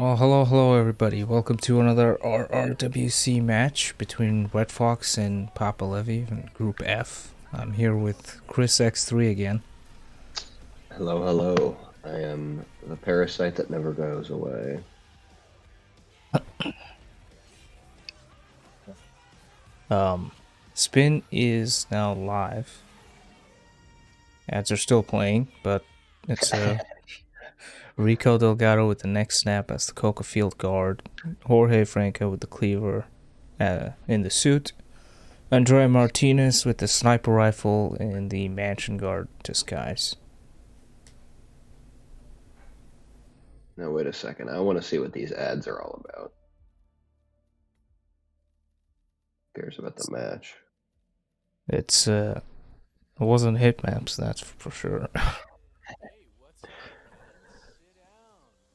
Oh, hello everybody. Welcome to another RRWC match between Redfox and PapaLevy in Group F. I'm here with Chris X3 again. Hello, hello. I am the parasite that never goes away. Spin is now live. Ads are still playing, but it's Rico Delgado with the next snap as the Coca Field guard, Jorge Franco with the cleaver in the suit, Andrea Martinez with the sniper rifle in the mansion guard disguise. Now, wait a second. I want to see what these ads are all about. Who cares about the match? It wasn't hit maps, that's for sure.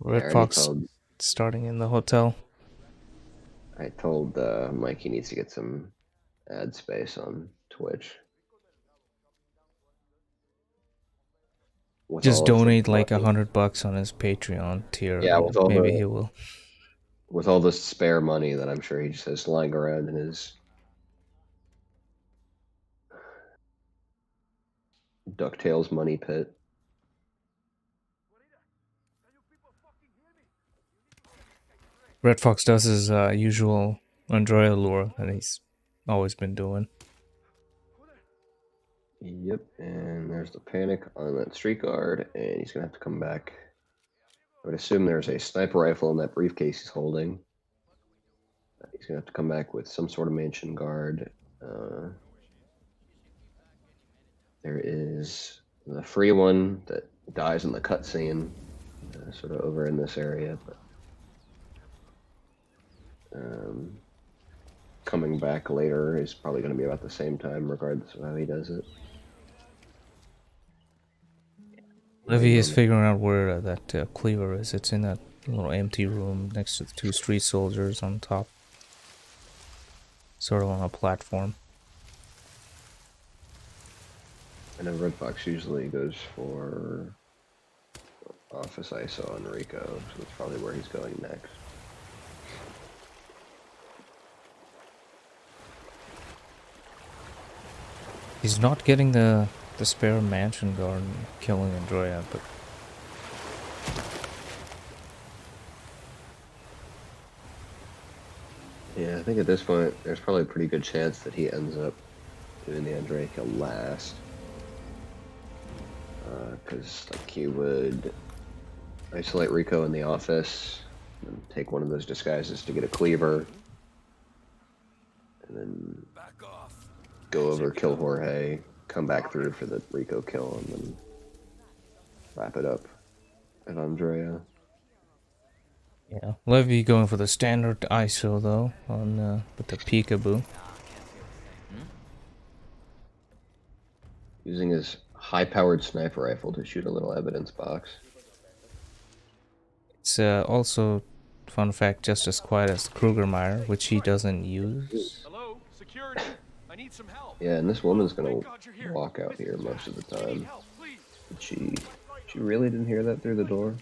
Redfox starting in the hotel. I told Mike he needs to get some ad space on Twitch. Just donate like $100 on his Patreon tier. Yeah, maybe he will. With all this spare money that I'm sure he just has lying around in his DuckTales money pit. Redfox does his usual Andrea lure that he's always been doing. Yep, and there's the panic on that street guard, and he's gonna have to come back. I would assume there's a sniper rifle in that briefcase he's holding. He's gonna have to come back with some sort of mansion guard. There is the free one that dies in the cutscene, sort of over in this area, but coming back later is probably going to be about the same time, regardless of how he does it. Levy is figuring out where that cleaver is. It's in that little empty room next to the two street soldiers on top. Sort of on a platform. I know Redfox usually goes for Office ISO on Rico, so that's probably where he's going next. He's not getting the spare mansion guard and killing Andrea, but yeah, I think at this point there's probably a pretty good chance that he ends up doing the Andrea kill last. Because like he would isolate Rico in the office and take one of those disguises to get a cleaver, and then go over, kill Jorge, come back through for the Rico kill, and then wrap it up at Andrea. yeah, Levy going for the standard ISO though on with the peekaboo. Using his high-powered sniper rifle to shoot a little evidence box. It's also, fun fact, just as quiet as Krugermeyer, which he doesn't use. Hello, security. I need some help. Yeah, and this woman's gonna walk out here most of the time. But she really didn't hear that through the door?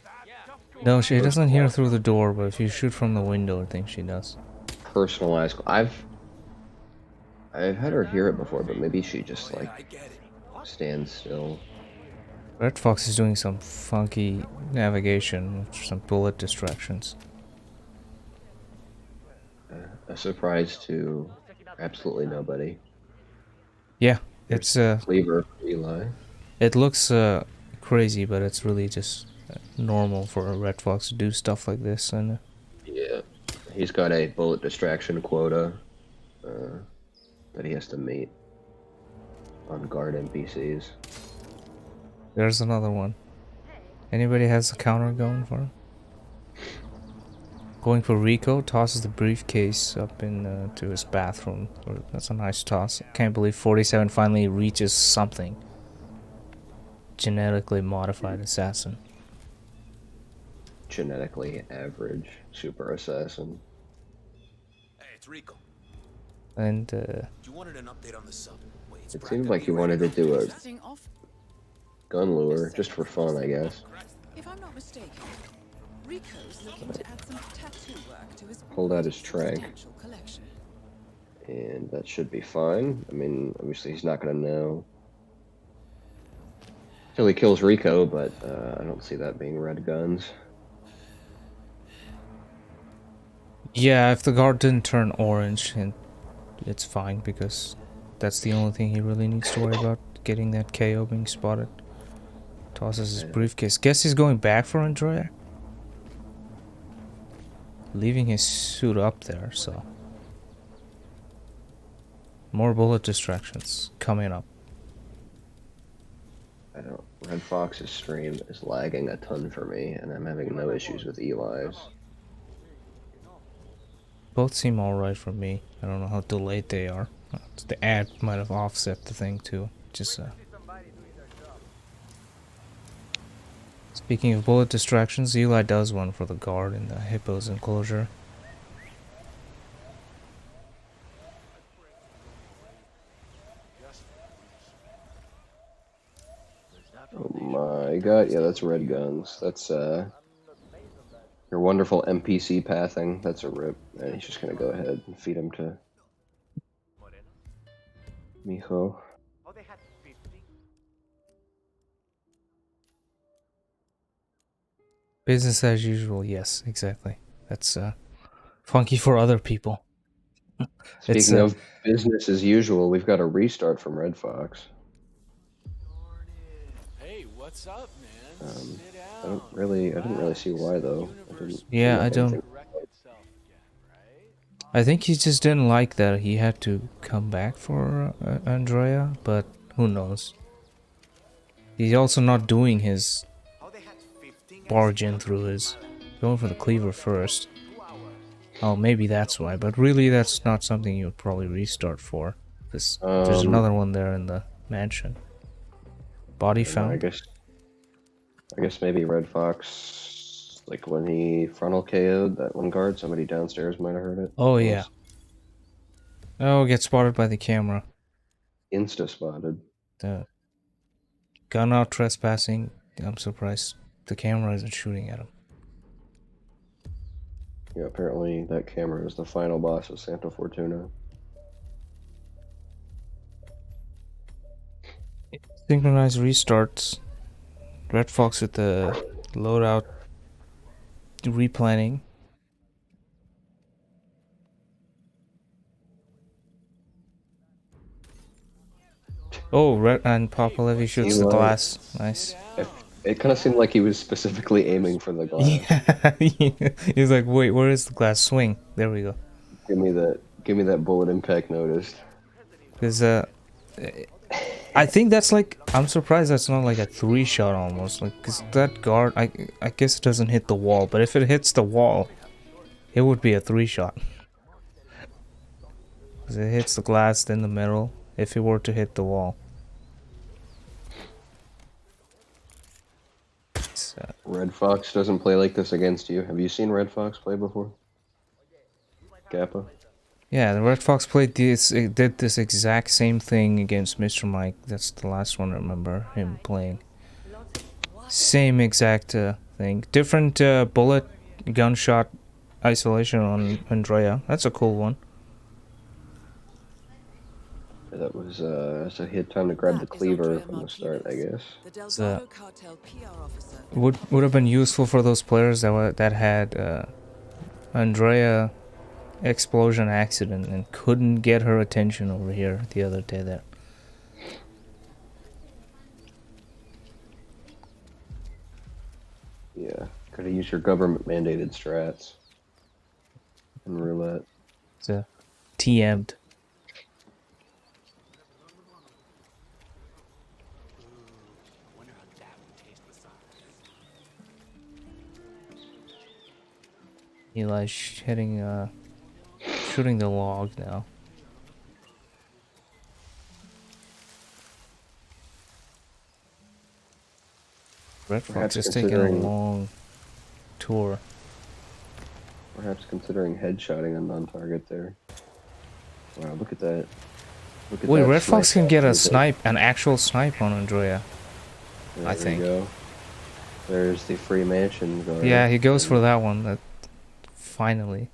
No, she doesn't hear through the door, but if you shoot from the window, I think she does. Personalized. I've had her hear it before, but maybe she just like stands still. Redfox is doing some funky navigation, some bullet distractions. A surprise to absolutely nobody. Yeah, it's Cleaver for Eli. It looks crazy, but it's really just normal for a Redfox to do stuff like this. And yeah, he's got a bullet distraction quota that he has to meet on guard NPCs. There's another one. Anybody has a counter going for him? Going for Rico, tosses the briefcase up in to his bathroom. That's a nice toss. Can't believe 47 finally reaches something. Genetically modified assassin. Genetically average super assassin. Hey, it's Rico. And You wanted an update on the sub. It seemed like he wanted to do a gun lure just for fun, I guess. If I'm not mistaken, Rico's looking to add some tattoo work to his Pulled out his trank. substantial collection. And that should be fine. I mean, obviously he's not going to know till he kills Rico, but I don't see that being red guns. Yeah, if the guard didn't turn orange, and it's fine because that's the only thing he really needs to worry about, getting that KO being spotted. Tosses his briefcase. Guess he's going back for Andrea. Leaving his suit up there, so. More bullet distractions coming up. I don't. Redfox's stream is lagging a ton for me, and I'm having no issues with Eli's. Both seem alright for me. I don't know how delayed they are. The ad might have offset the thing too. Just Speaking of bullet distractions, Eli does one for the guard in the hippo's enclosure. Oh my god, yeah, that's red guns. That's your wonderful NPC pathing. That's a rip. And he's just gonna go ahead and feed him to Mijo. Business as usual, yes, exactly. That's funky for other people. Speaking of business as usual, we've got a restart from Redfox. Hey, what's up, man? I didn't really see why though. Yeah, I don't. I think he just didn't like that he had to come back for Andrea, but who knows? He's also not doing his barge in through his, going for the cleaver first. Oh, maybe that's why, but really that's not something you would probably restart for. There's another one there in the mansion. Body found. I guess maybe Redfox, like when he frontal KO'd that one guard, somebody downstairs might have heard it. Oh yeah. Oh, get spotted by the camera. Insta spotted. The gun out trespassing. I'm surprised the camera isn't shooting at him. Yeah, apparently that camera is the final boss of Santa Fortuna. Synchronized restarts. Redfox with the loadout replanning. Oh, Red and PapaLevy shoots the glass. Nice. It kind of seemed like he was specifically aiming for the glass. Yeah, he was like, "Wait, where is the glass? Swing." There we go. Give me that bullet impact noticed. Because I think that's like, I'm surprised that's not like a 3-shot almost. Like, cause that guard, I guess it doesn't hit the wall, but if it hits the wall, it would be a 3-shot. Cause it hits the glass, then the middle. If it were to hit the wall. Redfox doesn't play like this against you. Have you seen Redfox play before? Kappa? Yeah, the Redfox did this exact same thing against Mr. Mike. That's the last one I remember him playing. Same exact thing. Different bullet, gunshot isolation on Andrea. That's a cool one. That was so he had time to grab the cleaver from the start, I guess. Would have been useful for those players that had Andrea explosion accident and couldn't get her attention over here the other day there. Yeah, could have used your government mandated strats in roulette. It's TM'd. Eli's shooting the log now. Redfox is taking a long tour. Perhaps considering headshotting a non-target there. Wow, look at that. Wait, Redfox can get an actual snipe on Andrea. There I think. Go. There's the free mansion guard. Yeah, he goes for that one. Finally.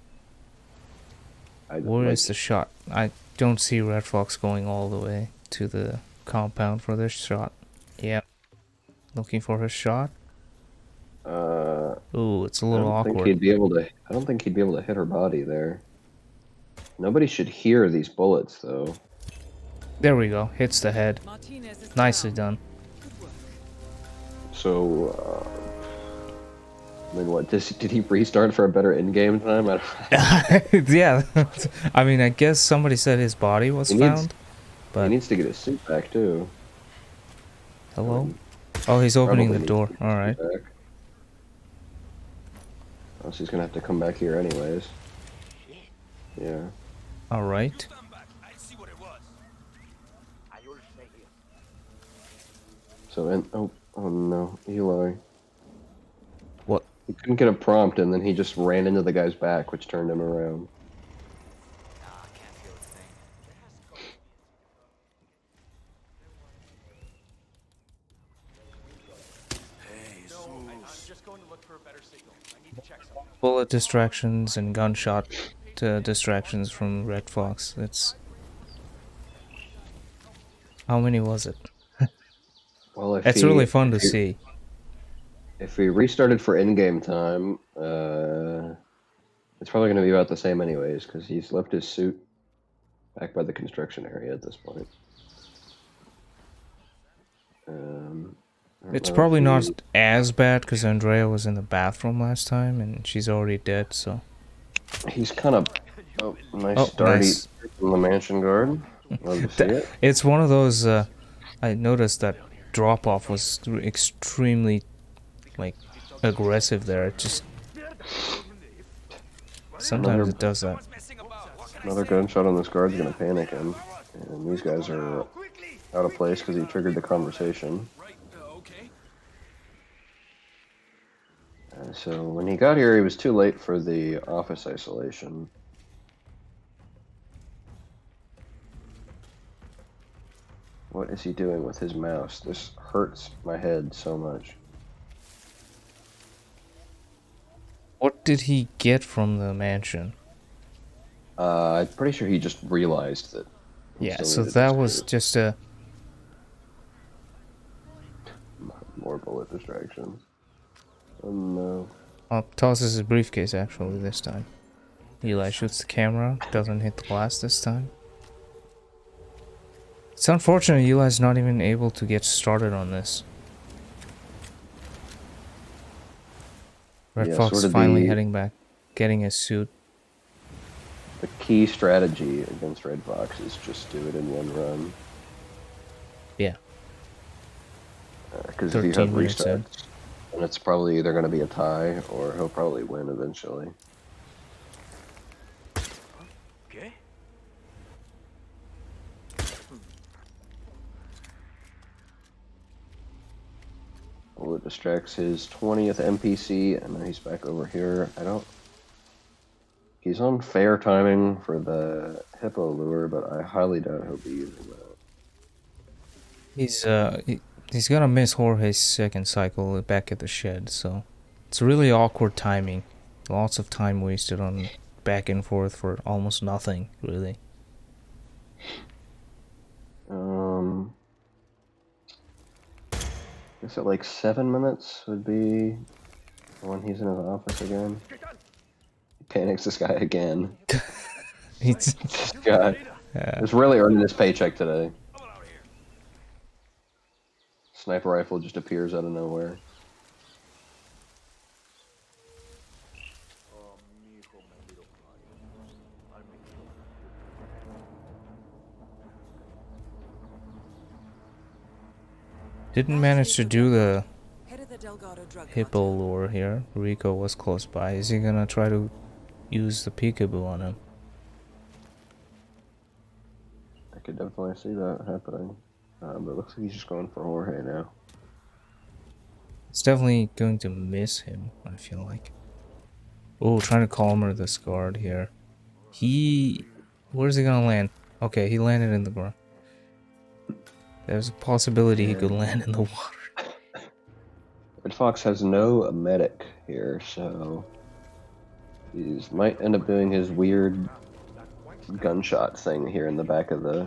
Where Like, is the shot? I don't see Redfox going all the way to the compound for this shot. Yeah. Looking for his shot. Ooh, it's a I little don't think awkward. he'd be able to. I don't think he'd be able to hit her body there. Nobody should hear these bullets, though. There we go. Hits the head. Martinez is Nicely down. done. Good work. So, I mean, what? Did he restart for a better in-game time? Yeah. I mean, I guess somebody said his body was He needs- found. He But needs to get his suit back too. hello? Oh, he's opening the Probably door. needs to get his Alright. suit back. Else he's gonna have to come back here anyways. Yeah. Alright. So, oh no, Eli. What? He couldn't get a prompt, and then he just ran into the guy's back, which turned him around. Bullet distractions and gunshot distractions from Redfox. It's... How many was it? Well, if It's he, really fun to if he- see. If we restarted for in-game time, it's probably going to be about the same anyways, because he's left his suit back by the construction area at this point. I don't It's know probably if not he- as bad because Andrea was in the bathroom last time and she's already dead, so... He's kind of... Oh, nice Oh, start nice. from the mansion guard. Love to see it. It's one of those, I noticed that drop-off was extremely, like, aggressive there. It just... Sometimes it does that. Another gunshot on this guard's going to panic him. And these guys are out of place because he triggered the conversation. So when he got here, he was too late for the office isolation. What is he doing with his mouse? This hurts my head so much. What did he get from the mansion? I'm pretty sure he just realized that. he Yeah, still so needed that this was suit. just a... More bullet distractions. Oh no. Well, tosses his briefcase actually this time. Eli shoots the camera, doesn't hit the glass this time. It's unfortunate Eli's not even able to get started on this. Red Yeah, Fox sort of finally the- heading back, getting his suit. The key strategy against Redfox is just do it in one run. Yeah. Because if you have 13 minutes in. restarts, then it's probably either going to be a tie or he'll probably win eventually. Okay. Well, it distracts his 20th NPC, and then he's back over here. He's on fair timing for the hippo lure, but I highly doubt he'll be using that. He's gonna miss Jorge's second cycle back at the shed, so it's really awkward timing. Lots of time wasted on back and forth for almost nothing, really. I guess at like 7 minutes would be when he's in his office again. He panics this guy again. It's This guy is really earning his paycheck today. Sniper rifle just appears out of nowhere. didn't manage to do the Head of the Delgado drug hippo cartel. lure here. Rico was close by. Is he gonna try to use the peekaboo on him? I could definitely see that happening. But it looks like he's just going for Jorge now. It's definitely going to miss him, I feel like. Oh, trying to calmer this guard here. Where's he gonna land? Okay, he landed in the ground. There's a possibility he could land in the water. Redfox has no medic here, so he might end up doing his weird gunshot thing here in the back of the...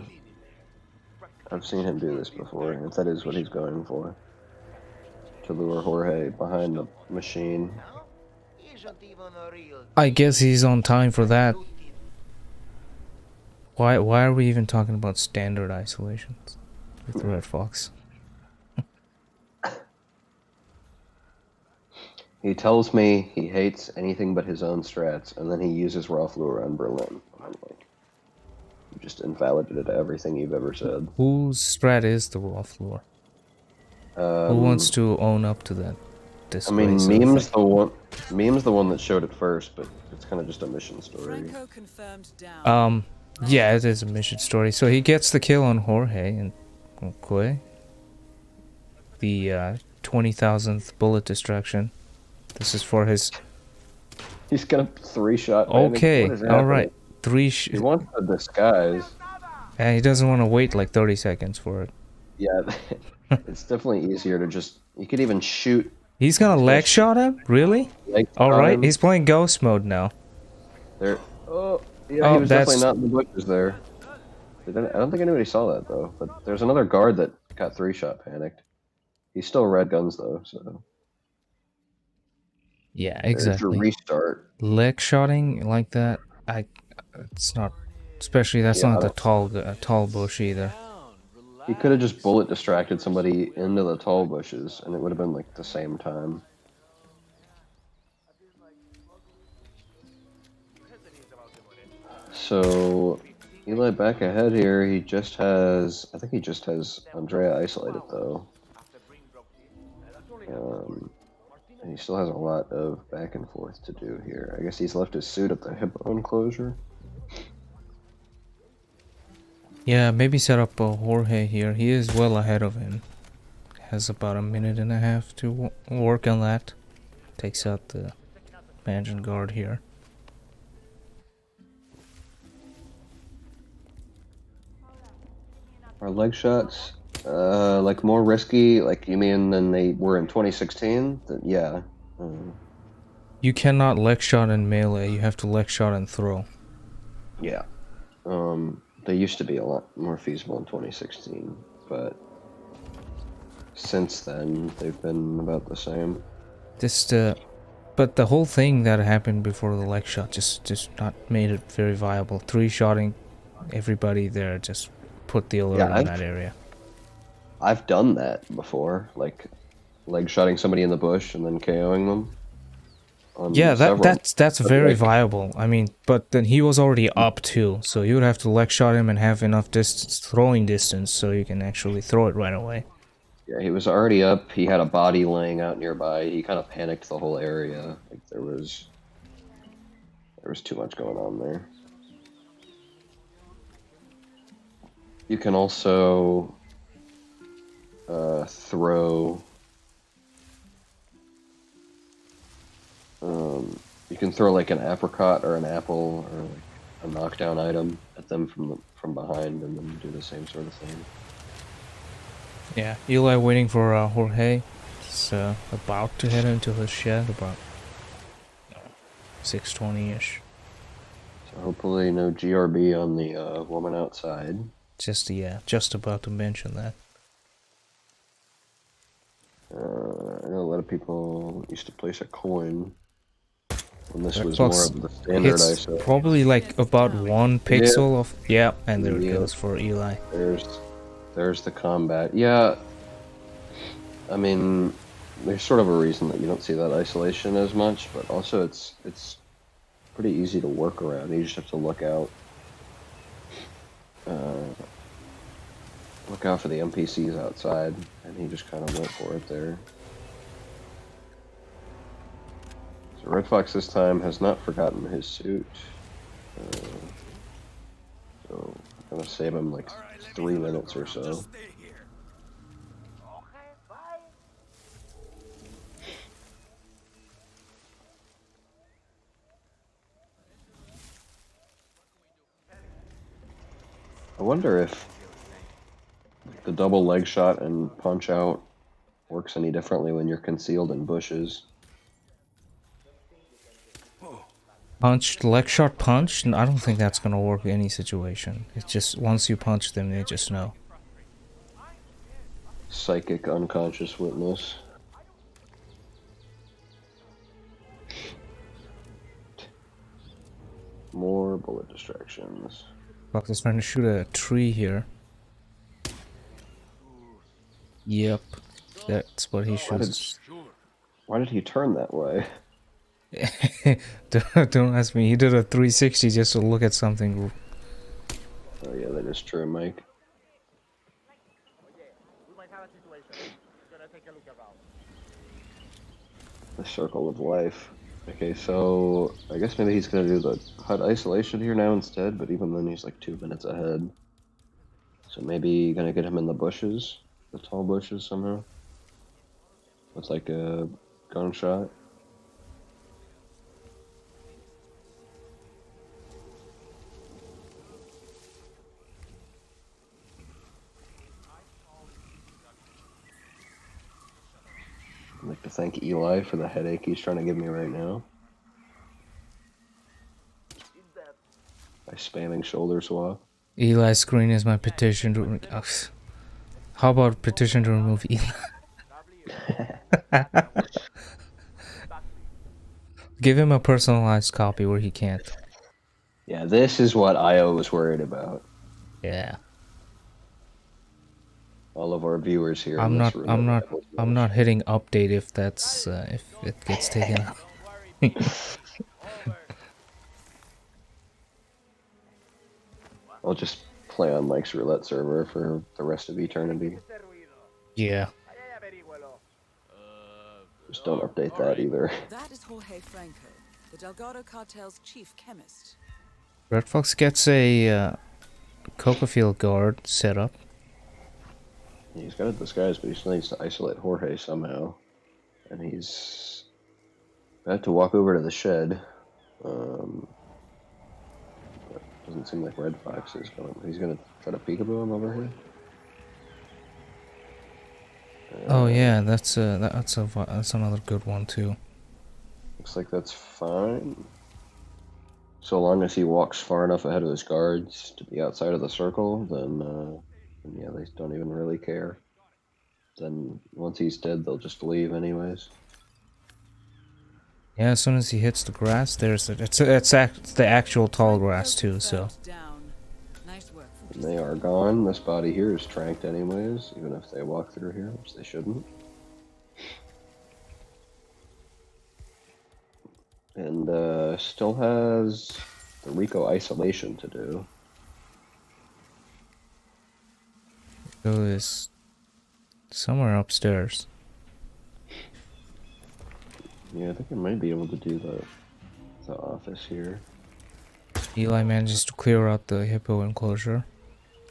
I've seen him do this before, if that is what he's going for. To lure Jorge behind the machine. I guess he's on time for that. Why are we even talking about standard isolations with Redfox? He tells me he hates anything but his own strats, and then he uses raw flu around Berlin. I'm like, you just invalidated everything you've ever said. Whose strat is the raw floor? Who wants to own up to that? I mean, Meme's the one that showed it first, but it's kind of just a mission story. Franco confirmed down. Yeah, it is a mission story. So he gets the kill on Jorge and okay. The 20,000th bullet distraction. This is for his. He's gonna 3-shot. Okay, all right. He wants the disguise. And he doesn't want to wait like 30 seconds for it. Yeah, it's definitely easier to just. You could even shoot. He's gonna leg shot him? Really? All right, he's playing ghost mode now. There. Oh, yeah. He was definitely not in the bushes there. I don't think anybody saw that though. But there's another guard that got 3-shot panicked. He's still red guns though, so. Yeah, exactly. Restart. Leg shotting like that, it's not. Especially that's not the tall bush either. He could have just bullet distracted somebody into the tall bushes, and it would have been like the same time. So, Eli back ahead here. He just has, I think he just has Andrea isolated though. And he still has a lot of back and forth to do here. I guess he's left his suit at the hip enclosure. Yeah, maybe set up a Jorge here. He is well ahead of him. Has about a minute and a half to work on that. Takes out the mansion guard here. Are leg shots like more risky? Like you mean than they were in 2016? Yeah. You cannot leg shot in melee. You have to leg shot and throw. Yeah. They used to be a lot more feasible in 2016, but since then they've been about the same. But the whole thing that happened before the leg shot just not made it very viable. 3-shotting everybody there just put the alert in that area. I've done that before, like leg shotting somebody in the bush and then KOing them. Yeah, that's very viable. I mean, but then he was already up too, so you would have to leg shot him and have enough throwing distance so you can actually throw it right away. Yeah, he was already up. He had a body laying out nearby. He kind of panicked the whole area. Like there was too much going on there. You can also throw. You can throw like an apricot or an apple or like a knockdown item at them from behind, and then do the same sort of thing. Yeah, Eli waiting for Jorge. He's about to head into his shed about 6:20ish. So hopefully no GRB on the woman outside. Just about to mention that. I know a lot of people used to place a coin when this was more of the standard ISO. Probably like about 1 pixel of and there it goes for Eli. There's the combat. Yeah, I mean, there's sort of a reason that you don't see that isolation as much, but also it's pretty easy to work around. You just have to look out. Look out for the NPCs outside, and he just kind of went for it there. So Redfox this time has not forgotten his suit. So I'm gonna save him like 3 minutes or so. I wonder if the double leg shot and punch out works any differently when you're concealed in bushes. Punch, leg shot punch? I don't think that's gonna work in any situation. It's just once you punch them, they just know. Psychic unconscious witness. More bullet distractions. Fuck, he's trying to shoot a tree here. Yep, that's what he shoots. Why did he turn that way? Don't ask me. He did a 360 just to look at something. Oh yeah, that is true, Mike. The circle of life. Okay, so I guess maybe he's gonna do the HUD isolation here now instead, but even then he's like 2 minutes ahead. So maybe gonna get him in the bushes, the tall bushes somehow. With like a gunshot. I'd like to thank Eli for the headache he's trying to give me right now. By spamming shoulder swap. Eli's screen is my petition to. How about petition to remove Eli? Give him a personalized copy where he can't. Yeah, this is what Io was worried about. Yeah. All of our viewers here. I'm not hitting update if that's if it gets taken out. I'll just play on Mike's roulette server for the rest of eternity. Yeah. Just don't update that either. That is Jorge Franco, the Delgado cartel's chief chemist. Redfox gets a Coca-Field guard set up. He's got it disguised, but he still needs to isolate Jorge somehow. And he's about to walk over to the shed. Doesn't seem like Redfox is going. He's going to try to peekaboo him over here. Oh yeah, that's another good one too. Looks like that's fine. So long as he walks far enough ahead of his guards to be outside of the circle, then yeah, they don't even really care. Then once he's dead, they'll just leave anyways. Yeah, as soon as he hits the grass, there's it's the actual tall grass too. So. Nice work. And they are gone. This body here is tranked anyways, even if they walk through here, which they shouldn't. And still has the Rico isolation to do. It is somewhere upstairs. Yeah, I think I might be able to do the office here. Eli manages to clear out the hippo enclosure.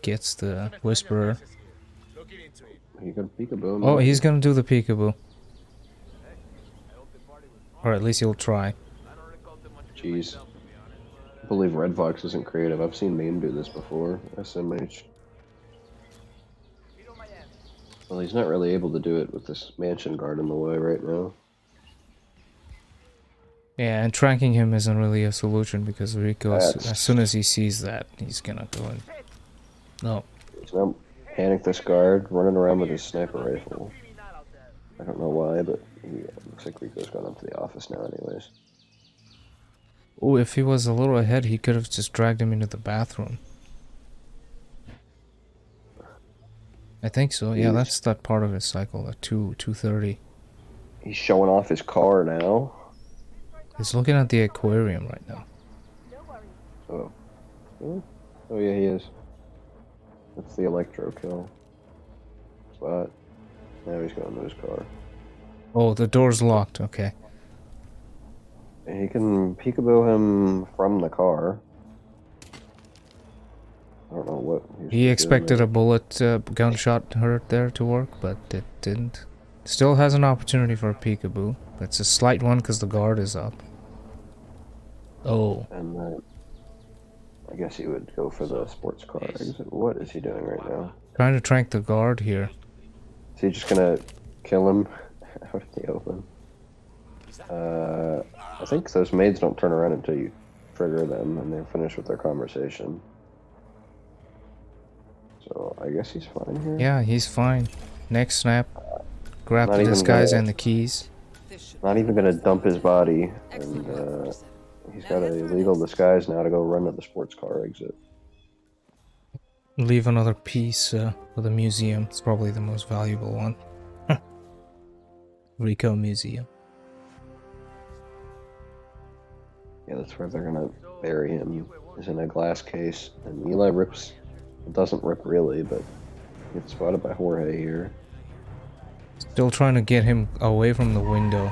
Gets the whisperer. You got peekaboo. Oh, he's gonna do the peekaboo. Or at least he'll try. Jeez. I believe Redfox isn't creative. I've seen Meme do this before. SMH. Well, he's not really able to do it with this mansion guard in the way right now. Yeah, and tranking him isn't really a solution because Rico, as soon as he sees that, he's gonna go in. No. He's now panicked this guard, running around with his sniper rifle. I don't know why, but looks like Rico's gone up to the office now anyways. Oh, if he was a little ahead, he could have just dragged him into the bathroom. I think so. Yeah, that's that part of his cycle, at 2:30. He's showing off his car now. He's looking at the aquarium right now. Oh. Oh yeah, he is. That's the electro kill spot. Now he's going to his car. Oh, the door's locked. Okay. And he can peekaboo him from the car. I don't know what he expected a bullet gunshot hurt there to work, but it didn't. Still has an opportunity for a peekaboo. But it's a slight one because the guard is up. Oh. And I guess he would go for the sports car exit. What is he doing right now? Trying to trank the guard here. Is he just gonna kill him out in the open. I think those maids don't turn around until you trigger them and they're finished with their conversation. So I guess he's fine here. Yeah, he's fine. Next snap. Grab Not the even disguise gonna- and the keys. This should Not be even gonna dump his body, excellent work, and Fortuna. he's Now got head a for legal this. disguise now to go run to the sports car exit. Leave another piece for the museum. It's probably the most valuable one. Rico Museum. Yeah, that's where they're gonna bury him. Is in a glass case, and Eli doesn't rip really, but gets spotted by Jorge here. Still trying to get him away from the window.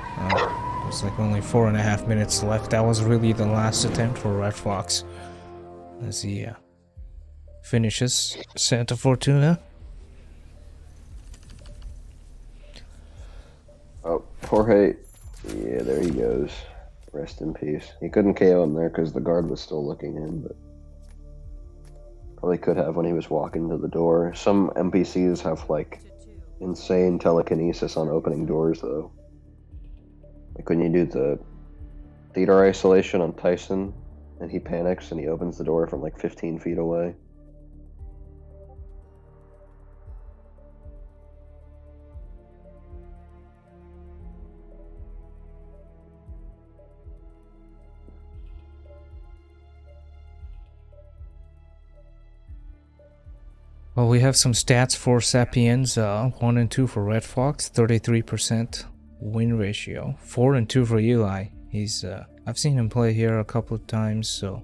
There's like only 4.5 minutes left. That was really the last attempt for Redfox. As he finishes Santa Fortuna. Oh, Jorge. Yeah, there he goes. Rest in peace. He couldn't KO him there because the guard was still looking in, but probably could have when he was walking to the door. Some NPCs have like insane telekinesis on opening doors, though. Like when you do the theater isolation on Tyson, and he panics and he opens the door from like 15 feet away. Well, we have some stats for Sapienza. 1 and 2 for Redfox, 33% win ratio. 4 and 2 for Eli. He's I've seen him play here a couple of times, so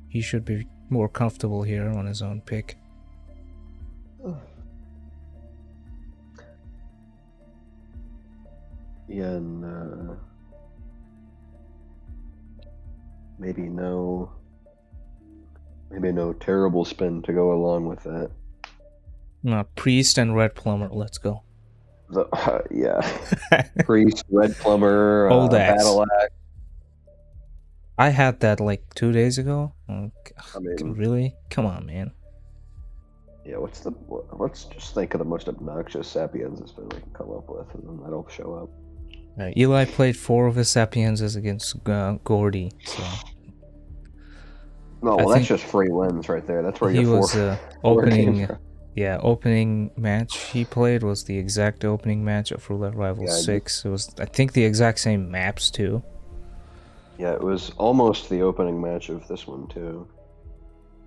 he should be more comfortable here on his own pick. Yeah, and maybe no terrible spin to go along with that. Priest and Red Plumber, let's go. Yeah, Priest, Red Plumber, Old axe. Battle Axe. I had that like 2 days ago. I mean, Really? Come on, man. yeah. Let's just think of the most obnoxious Sapienza spin we can come up with, and then that'll show up. Eli played 4 of his Sapienzas against Gordy, so No, I well, that's think just free wins right there. That's where he your was four games opening. are. Yeah, opening match he played was the exact opening match of Roulette Rivals Yeah, 6. It was, I think, the exact same maps too. Yeah, it was almost the opening match of this one too,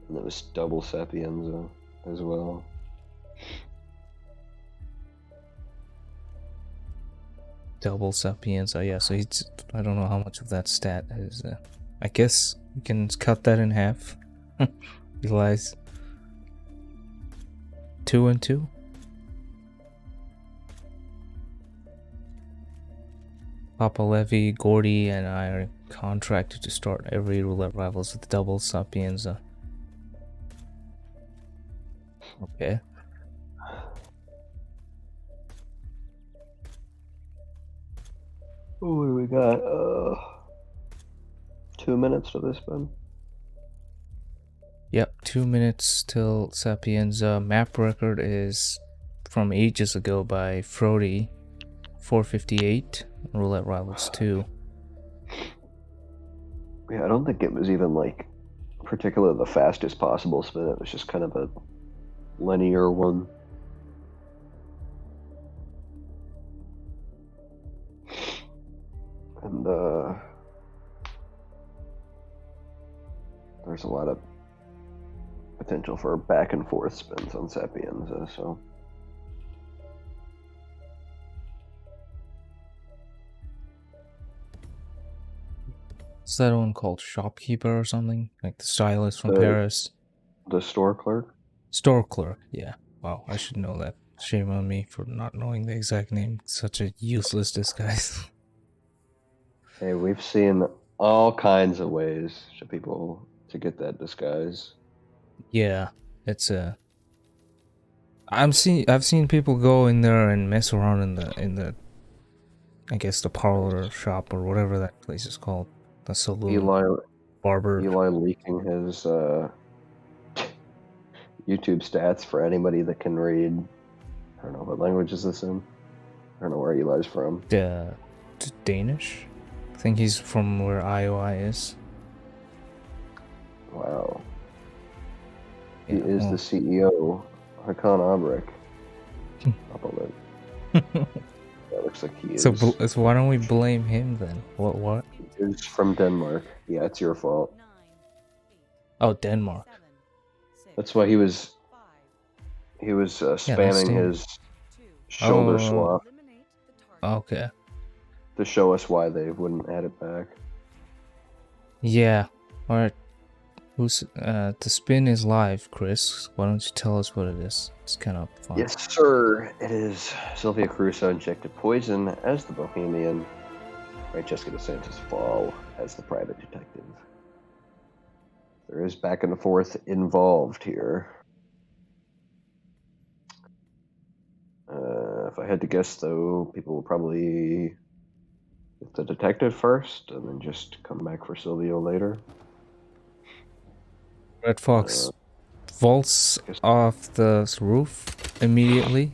and it was double Sapienza as well. Double Sapienza, yeah. So he's, I don't know how much of that stat is. I guess we can cut that in half. Eli's 2 and 2. PapaLevy, Gordy, and I are contracted to start every Roulette Rivals with double Sapienza. Okay. Oh, what do we got? 2 minutes to this spin. Yep, 2 minutes till Sapienza. Map record is from ages ago by Frody, 458. Roulette Rivals 2. Yeah, I don't think it was even like particularly the fastest possible spin. It was just kind of a linear one. And there's a lot of potential for back and forth spins on Sapienza, so. Is that one called Shopkeeper or something? Like the stylist from The- Paris? The store clerk? Store clerk, yeah. Wow, I should know that. Shame on me for not knowing the exact name. Such a useless disguise. Hey, we've seen all kinds of ways for people to get that disguise. Yeah, it's a. I've seen people go in there and mess around in the I guess the parlor shop or whatever that place is called. The saloon. Barber. Eli leaking his YouTube stats for anybody that can read. I don't know what language is this in. don't know where Eli's from. Danish. I think he's from where Iowa is. Wow. Yeah, He is the CEO, Hakan Abrek. PapaLevy. That looks like he is. So why don't we blame him then? What? He is from Denmark. Yeah, it's your fault. Oh, Denmark. That's why he was spamming his shoulder swap Okay. to show us why they wouldn't add it back. Yeah. Alright. The spin is live, Chris. Why don't you tell us what it is? It's kind of fun. Yes, sir. It is Sylvia Caruso injected poison as the Bohemian. Francesca DeSantis Fall as the private detective. There is back and forth involved here. If I had to guess, though, people will probably get the detective first and then just come back for Silvio later. Redfox vaults off the roof immediately.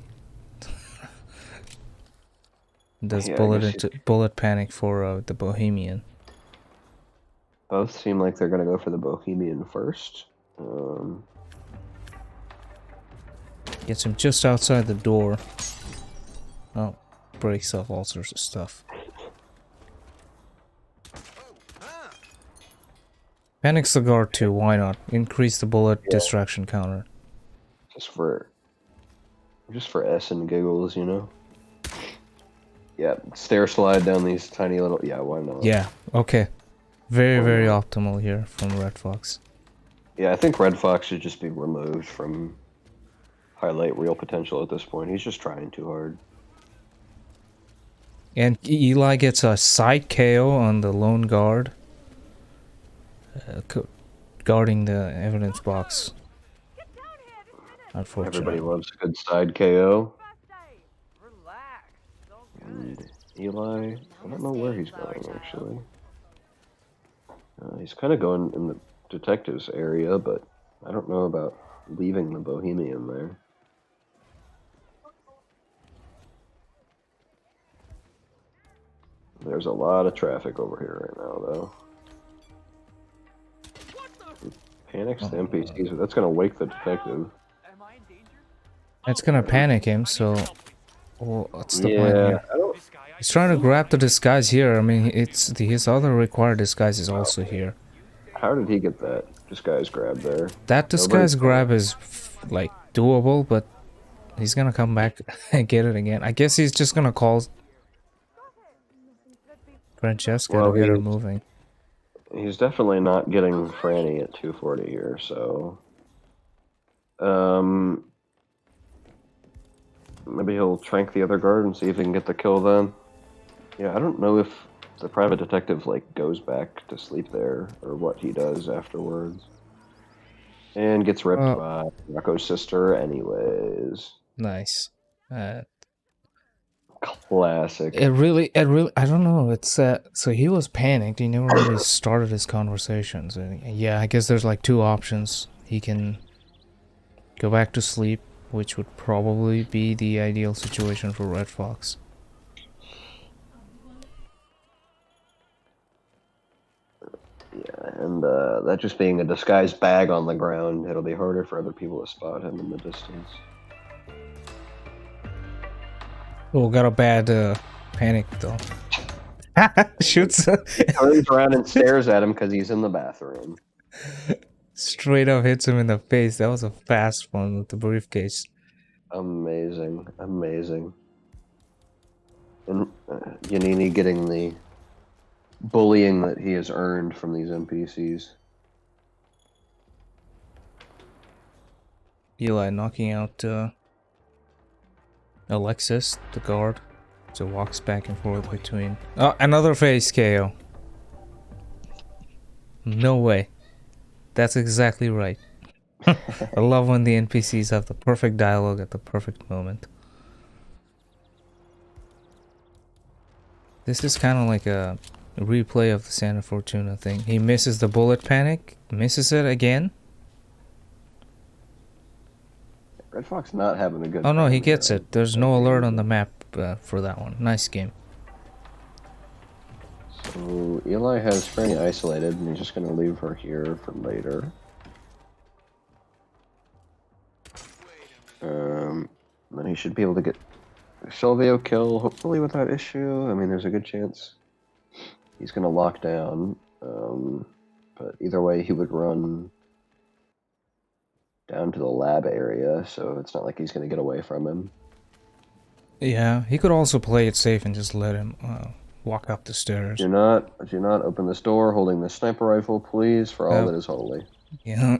Does bullet panic for the Bohemian. Both seem like they're going to go for the Bohemian first. Gets him just outside the door. Oh, breaks off all sorts of stuff. Panics the guard too, why not? Increase the bullet distraction counter. Just for S and giggles, you know? Yeah, stair slide down these tiny little... Yeah, why not? Yeah, okay. Very optimal here from Redfox. Yeah, I think Redfox should just be removed from highlight real potential at this point. He's just trying too hard. And Eli gets a side KO on the lone guard. Guarding the evidence box. Unfortunately. Everybody loves a good side KO. And Eli, I don't know where he's going, actually. He's kind of going in the detective's area, but I don't know about leaving the Bohemian there. There's a lot of traffic over here right now, though. Panics the NPCs, that's gonna wake the detective. It's gonna panic him, so... what's the plan here? He's trying to grab the disguise here. I mean, his other required disguise is also here. How did he get that disguise grab there? That disguise grab is, like, doable, but he's gonna come back and get it again. I guess he's just gonna call Francesca to get her moving. He's definitely not getting Franny at 240 here, so... maybe he'll trank the other guard and see if he can get the kill then. Yeah, I don't know if the private detective, like, goes back to sleep there, or what he does afterwards. And gets ripped by Rocco's sister anyways. Nice. Classic. It really, I don't know, it's, so he was panicked, he never really started his conversations. Yeah, I guess there's like two options. He can go back to sleep, which would probably be the ideal situation for Redfox. Yeah, and that just being a disguised bag on the ground, it'll be harder for other people to spot him in the distance. Oh, got a bad panic though. Shoots. Turns around and stares at him because he's in the bathroom. Straight up hits him in the face. That was a fast one with the briefcase. Amazing, amazing. And Yanini getting the bullying that he has earned from these NPCs. Eli knocking out Alexis, the guard. So walks back and forth between... Oh, another face KO. No way. That's exactly right. I love when the NPCs have the perfect dialogue at the perfect moment. This is kind of like a replay of the Santa Fortuna thing. He misses the bullet panic, misses it again. Redfox not having a good Oh no, he time gets here. it. There's no alert on the map. for that one. Nice game. So Eli has Franny isolated, and he's just going to leave her here for later. Then he should be able to get a Silvio kill, hopefully without issue. I mean, there's a good chance he's going to lock down. But either way, he would run down to the lab area, so it's not like he's going to get away from him. Yeah, he could also play it safe and just let him walk up the stairs. Do not open this door holding the sniper rifle, please, for all that is holy. Yeah,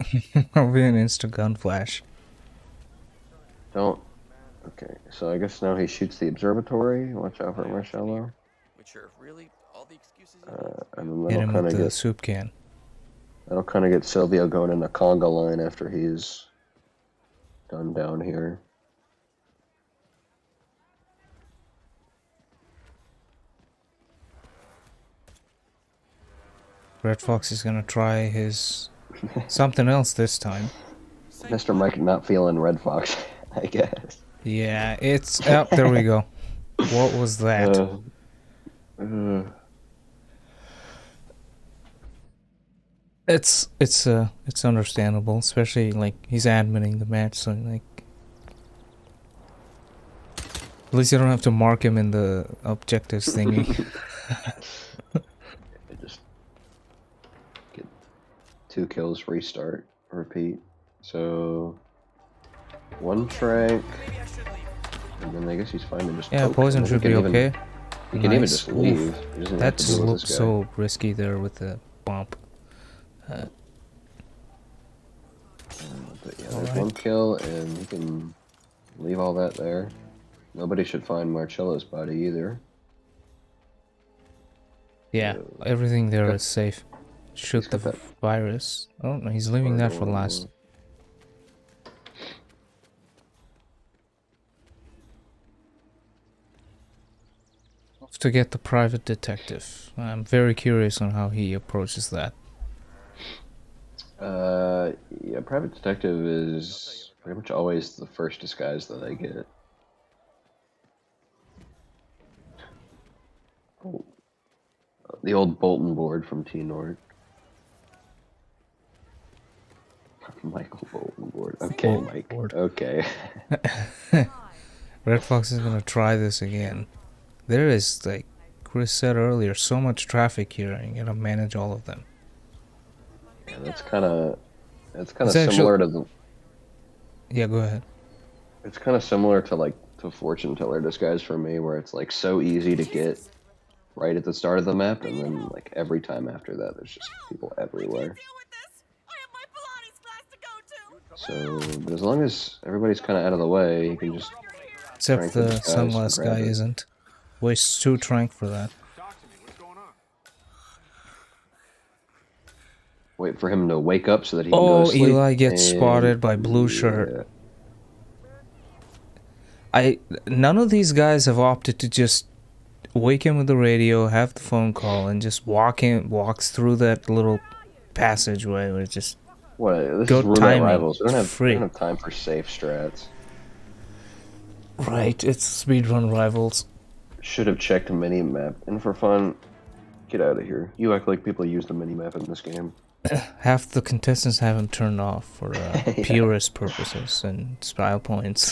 I'll be an instant gun flash. Don't. Okay, so I guess now he shoots the observatory. Watch out for Marcello. Which are really all the excuses And then Hit that'll him kind with of the get soup can. that'll kind of get Silvio going in the conga line after he's done down here. Redfox is gonna try his something else this time. Mr. Mike not feeling Redfox, I guess. Yeah, it's oh, there we go. What was that? It's understandable, especially like he's adminning the match, so like at least you don't have to mark him in the objectives thingy. Just get 2 kills, restart, repeat. So 1 trank, and then I guess he's fine to just Yeah, poke. poison should be okay. He can even Nice. just leave. He doesn't That have to just deal with looks this guy. so risky there with the bump. But yeah, there's 1 kill, and he can leave all that there. Nobody should find Marcello's body either. Yeah, everything there got- is safe. Shoot the got that virus. Oh no, he's leaving that for last. Off to get the private detective. I'm very curious on how he approaches that. Yeah, private detective is pretty much always the first disguise that I get. Oh. The old Bolton board from T-Nord. Michael Bolton board. Okay, Bolton Mike. board. Okay. Redfox is gonna try this again. There is, like Chris said earlier, so much traffic here, and you gotta manage all of them. Yeah, that's kind of It's similar to the. Yeah, go ahead. It's kind of similar to like to fortune teller disguise for me, where it's like so easy to get right at the start of the map, and then like every time after that, there's just people everywhere. So, but as long as everybody's kind of out of the way, you can just. Except Trank the the disguise sunglass and grab guy it. isn't. Wastes 2 trank for that. Wait for him to wake up so that he can go Oh, to sleep. Eli gets and- spotted by blue shirt. None of these guys have opted to just wake him with the radio, have the phone call, and just walks through that little passageway where it's just What? This Go is roulette timing. rivals. We don't have Free. time for safe strats. right. It's speedrun rivals. Should have checked mini map. And for fun, get out of here. You act like people use the mini map in this game. Half the contestants have him turned off for purist purposes and style points.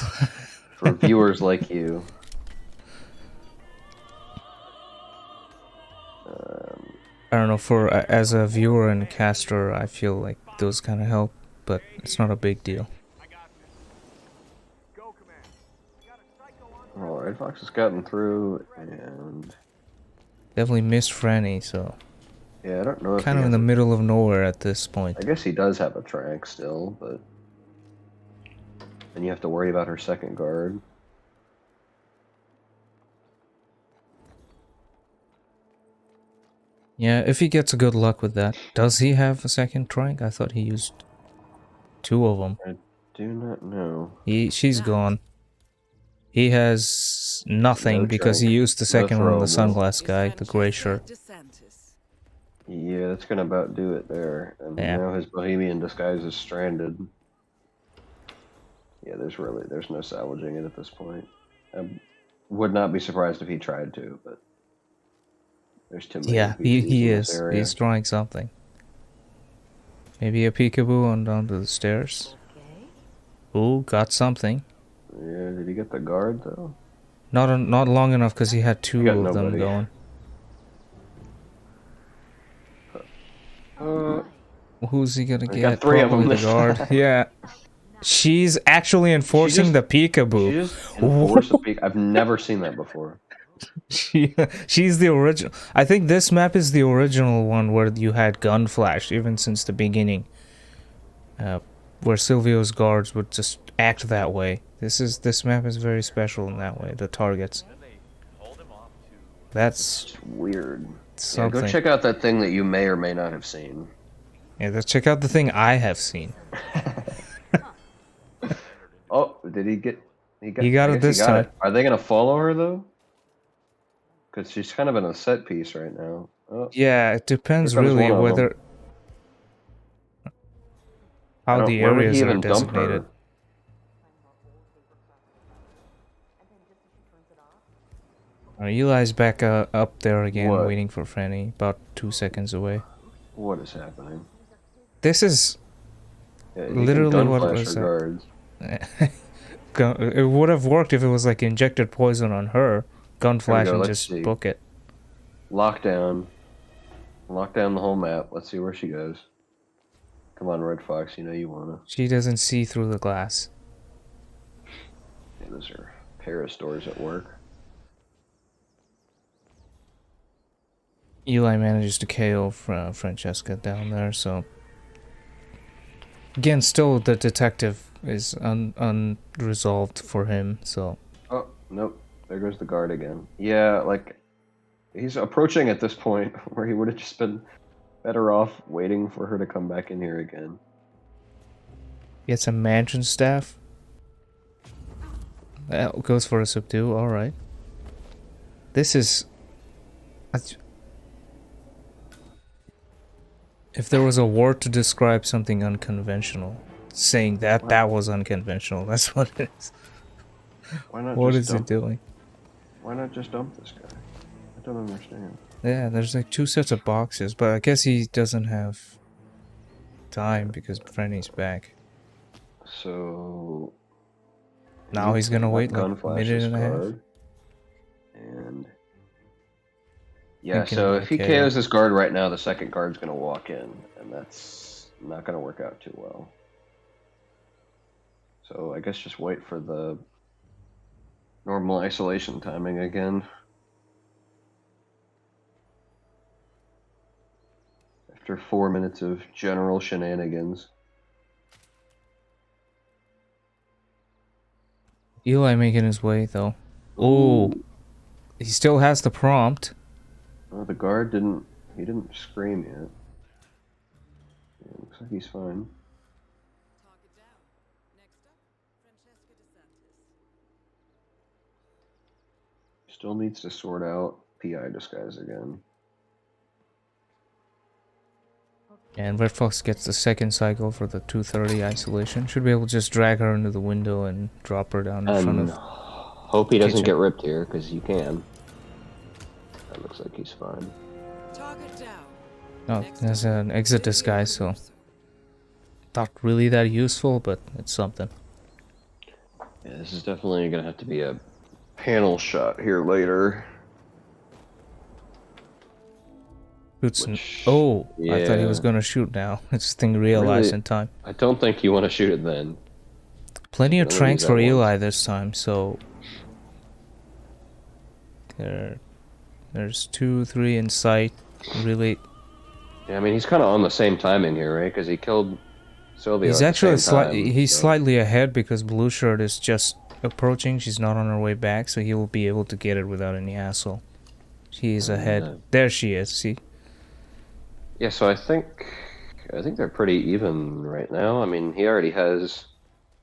For viewers like you. I don't know, for as a viewer and a caster, I feel like those kind of help, but it's not a big deal. Oh, Redfox has gotten through, and Definitely missed Franny, so yeah, I don't know if kind he of in has the a- middle of nowhere at this point. I guess he does have a trank still, but then you have to worry about her second guard. Yeah, if he gets a good luck with that. Does he have a second trank? I thought he used 2 of them. I do not know. She's gone. He has nothing No because he trank. used the second one, the throwable. sunglass guy, the gray shirt. Yeah, that's gonna about do it there. And Yeah. now his Bohemian disguise is stranded. Yeah, there's no salvaging it at this point. Would not be surprised if he tried to, but there's too many Yeah, PCs he in this is. area. He's trying something. Maybe a peekaboo on down to the stairs. Ooh, got something. Yeah, did he get the guard though? Not long enough because he had I two got of them nobody. going. Who's he gonna I get? got 3 of Probably them the this guard. time. Yeah. She's actually enforcing the peekaboo. She just enforced a peek. I've never seen that before. She's the original. I think this map is the original one where you had gun flash, even since the beginning. Where Silvio's guards would just act that way. This map is very special in that way. The targets. That's It's weird. Yeah, something. go check out that thing that you may or may not have seen. Yeah, let's check out the thing I have seen. Oh, did he get? He got I it guess this he got time. it. Are they gonna follow her though? Because she's kind of in a set piece right now. Oh, Yeah, it depends here comes really one of them. whether how the Where would he areas are even dump designated. her? Eli's back up there again, What? waiting for Franny, about 2 seconds away. What is happening? This is Yeah, he literally can what gunflash was her guards. It would have worked if it was like injected poison on her, gun flash, and let's just see. book it. Lockdown. Lock down the whole map. Let's see where she goes. Come on, Redfox. You know you wanna. She doesn't see through the glass. Yeah, those are Paris doors at work. Eli manages to KO Francesca down there, so again, still the detective is unresolved for him. So Oh, nope. There goes the guard again. Yeah, like, he's approaching at this point where he would have just been better off waiting for her to come back in here again. gets a mansion staff. That goes for a subdue. All right. This is. If there was a word to describe something unconventional, saying that was unconventional. That's what it is. Why not What just is he dump? doing? Why not just dump this guy? I don't understand. Yeah, there's like 2 sets of boxes, but I guess he doesn't have time because Franny's back. So Now he's gonna wait like a gunflash minute this and a half. guard. And yeah, Thinking so about if he KO. KOs this guard right now, the second guard's gonna walk in, and that's not gonna work out too well. So I guess just wait for the normal isolation timing again. After 4 minutes of general shenanigans. Eli making his way though. Oh, he still has the prompt. Oh, the guard didn't scream yet. Yeah, looks like he's fine. Target down. Next up, Francesca DeSantis. Still needs to sort out PI disguise again. And Redfox gets the second cycle for the 230 isolation. Should be able to just drag her into the window and drop her down in front of. Hope he doesn't kitchen. get ripped here, because you can. That looks like he's fine. Target down. Oh, Next there's up, an exit Silvio disguise, so Corso. not really that useful, but it's something. Yeah, this is definitely going to have to be a panel shot here later. Shoots Which, oh, I thought he was yeah. gonna shoot now. This thing realized Really? in time. I don't think you want to shoot it then. Plenty of Only tranks use for that Eli once. this time, so there's 2, 3 in sight. Really, Yeah, I mean, he's kind of on the same timing here, right? Because he killed Sylvia he's at actually the same time, he's so- slightly ahead because Blue Shirt is just approaching. She's not on her way back, so he will be able to get it without any hassle. She's ahead. Yeah. There she is. See. Yeah, so I think they're pretty even right now. I mean, he already has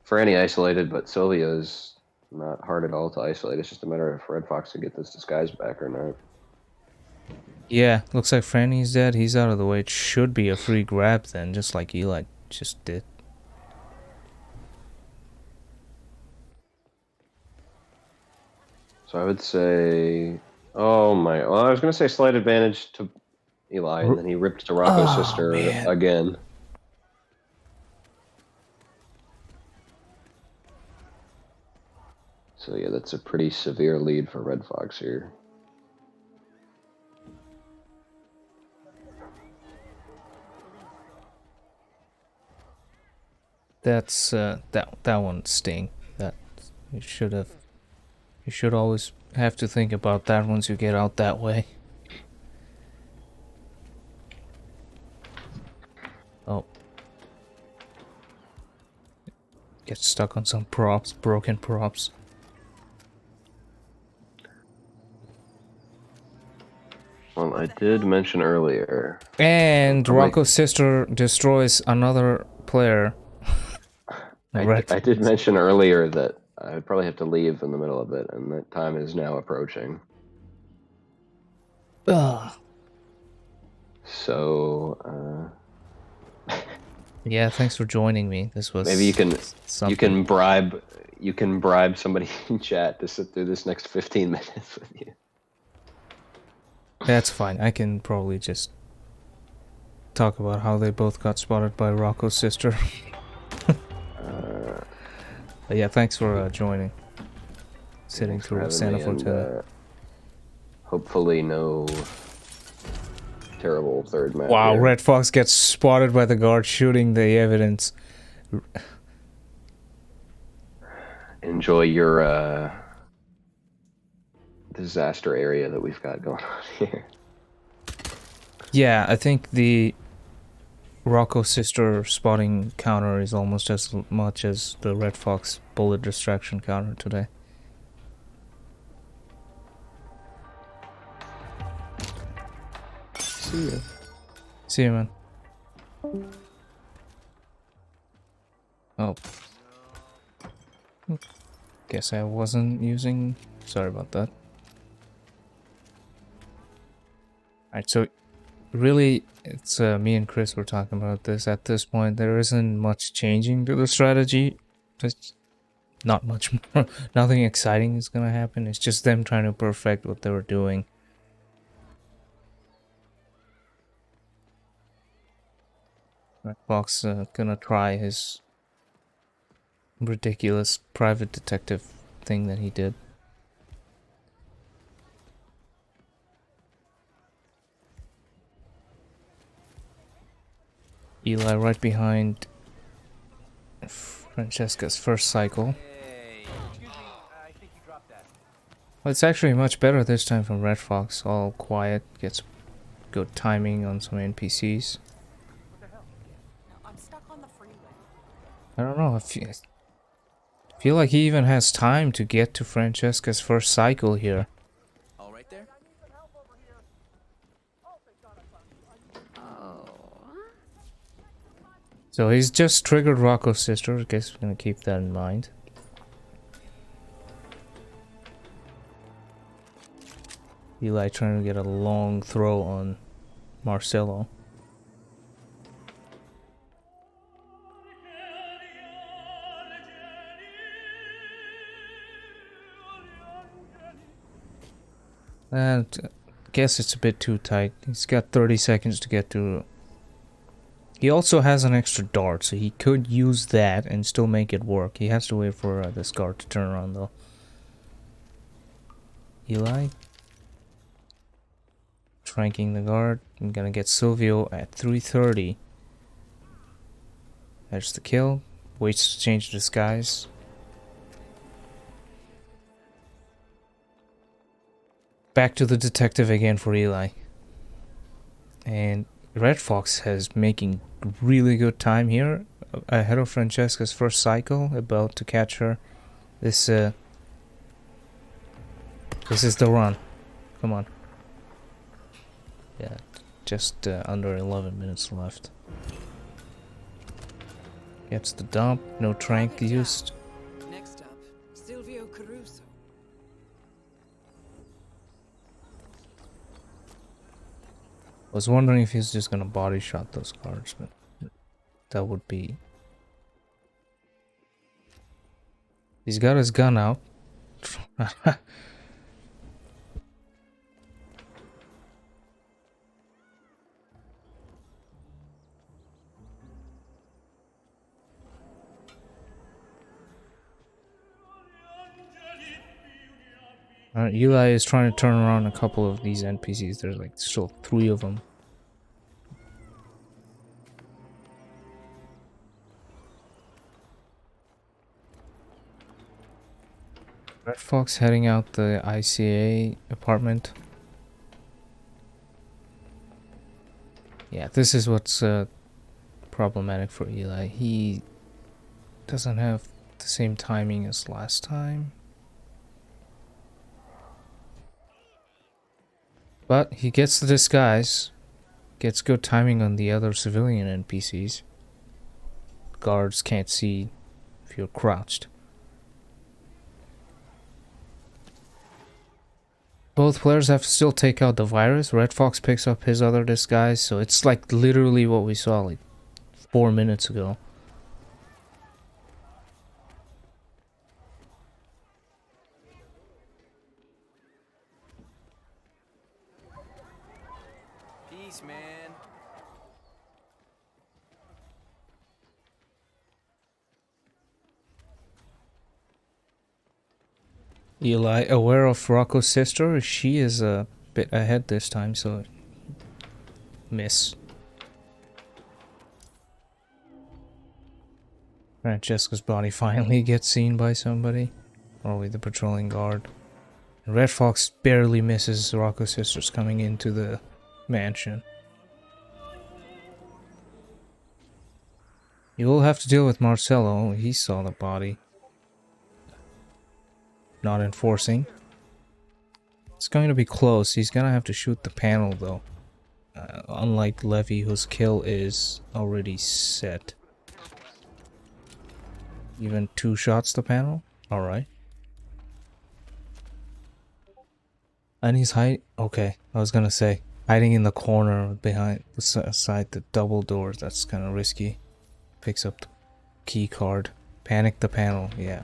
Franny isolated, but Sylvia's not hard at all to isolate. It's just a matter of Redfox to get this disguise back or not. Yeah, looks like Franny's dead. He's out of the way. It should be a free grab then, just like Eli just did. So I would say, oh my, well, I was going to say slight advantage to Eli, and then he ripped to Rocco's Oh, sister man. again. So yeah, that's a pretty severe lead for Redfox here. That's that one sting. That you should have. You should always have to think about that once you get out that way. Oh. Get stuck on some props, broken props. Well, I did mention earlier. And Probably, Rocco's sister destroys another player. I did mention earlier that I would probably have to leave in the middle of it, and that time is now approaching. Ugh. So, Yeah, thanks for joining me. This was maybe something. you can bribe somebody in chat to sit through this next 15 minutes with you. That's fine. I can probably just talk about how they both got spotted by Rocco's sister. But yeah, thanks for joining. Sitting Thanks for through having Santa me, Fortuna. and hopefully no terrible third match. Wow, here. Redfox gets spotted by the guard shooting the evidence. Enjoy your disaster area that we've got going on here. Yeah, I think the Rocco sister spotting counter is almost as much as the Redfox bullet distraction counter today. See ya. See you, man. Oh. Guess I wasn't using... Sorry about that. Alright, so really, it's me and Chris were talking about this. At this point, there isn't much changing to the strategy. Just not much more. Nothing exciting is gonna happen. It's just them trying to perfect what they were doing. Redfox gonna try his ridiculous private detective thing that he did. Eli right behind Francesca's first cycle. Hey, excuse me, I think you dropped that. Well, it's actually much better this time from Redfox. All quiet, gets good timing on some NPCs. No, I'm stuck on the freeway. I don't know, I feel like he even has time to get to Francesca's first cycle here. All right there? Oh. So he's just triggered Rocco's sister. I guess we're gonna keep that in mind. Eli trying to get a long throw on Marcelo. And I guess it's a bit too tight. He's got 30 seconds to get to. He also has an extra dart, so he could use that and still make it work. He has to wait for this guard to turn around, though. Eli. Tranking the guard. I'm gonna get Silvio at 3:30. There's the kill. Waits to change disguise. Back to the detective again for Eli. And Redfox has making really good time here. Ahead of Francesca's first cycle. About to catch her. This is the run. Come on. Yeah, just under 11 minutes left. Gets the dump. No trank used. Next up, Silvio Caruso. Was wondering if he's just gonna body shot those guards, but that would be... He's got his gun out. Eli is trying to turn around a couple of these NPCs. There's like still 3 of them. Redfox heading out the ICA apartment. Yeah, this is what's problematic for Eli. He doesn't have the same timing as last time. But he gets the disguise. Gets good timing on the other civilian NPCs. Guards can't see if you're crouched. Both players have to still take out the virus. Redfox picks up his other disguise, so it's like literally what we saw like 4 minutes ago. Peace, man. Eli, aware of Rocco's sister, she is a bit ahead this time, so miss. Francesca's body finally gets seen by somebody, probably the patrolling guard. Redfox barely misses Rocco's sisters coming into the mansion. You will have to deal with Marcello. He saw the body. Not enforcing. It's going to be close. He's gonna have to shoot the panel though. Unlike Levy, whose kill is already set. Even 2 shots the panel? Alright. And he's hiding. Okay, I was gonna say. Hiding in the corner behind beside the double doors. That's kind of risky. Picks up the key card. Panic the panel. Yeah.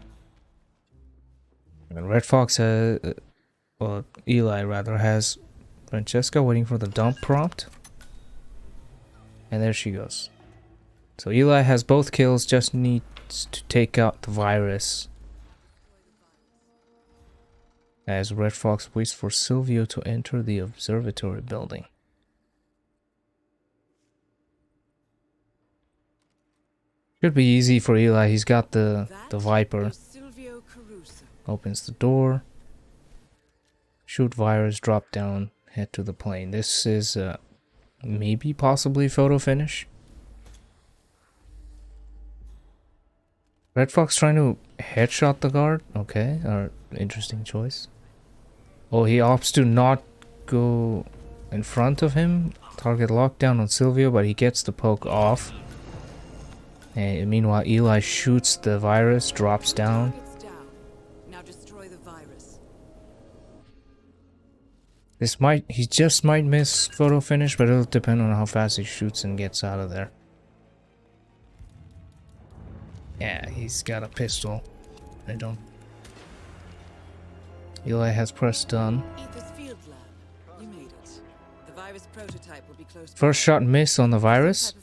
And Redfox has, or Eli rather, has Francesca waiting for the dump prompt. And there she goes. So Eli has both kills, just needs to take out the virus. As Redfox waits for Silvio to enter the observatory building. Should be easy for Eli, he's got the Viper. Opens the door. Shoot virus, drop down, head to the plane. This is maybe possibly photo finish. Redfox trying to headshot the guard. Okay, interesting choice. Oh, he opts to not go in front of him. Target lockdown on Silvio, but he gets the poke off. And meanwhile, Eli shoots the virus, drops down. He just might miss photo finish, but it'll depend on how fast he shoots and gets out of there. Yeah, he's got a pistol. I don't. Eli has pressed done. You made it. The virus prototype will be close. First shot miss on the virus.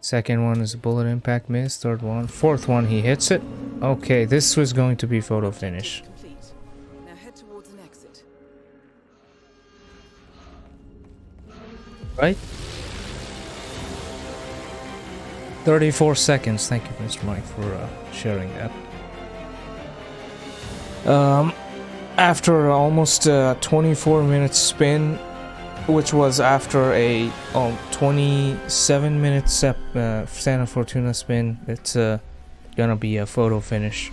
Second one is a bullet impact miss. Third one. Fourth one, he hits it. Okay, this was going to be photo finish. Now head towards an exit. Right? 34 seconds. Thank you, Mr. Mike, for sharing that. After almost a 24-minute spin, which was after a 27-minute Santa Fortuna spin, it's gonna be a photo finish.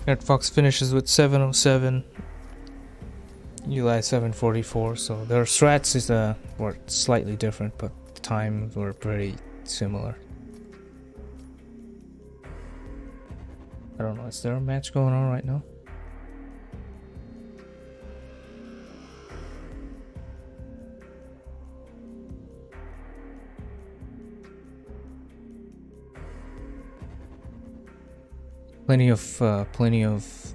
Redfox finishes with 707. Eli 744. So their strats were slightly different, but the times were pretty similar. I don't know, is there a match going on right now? Plenty of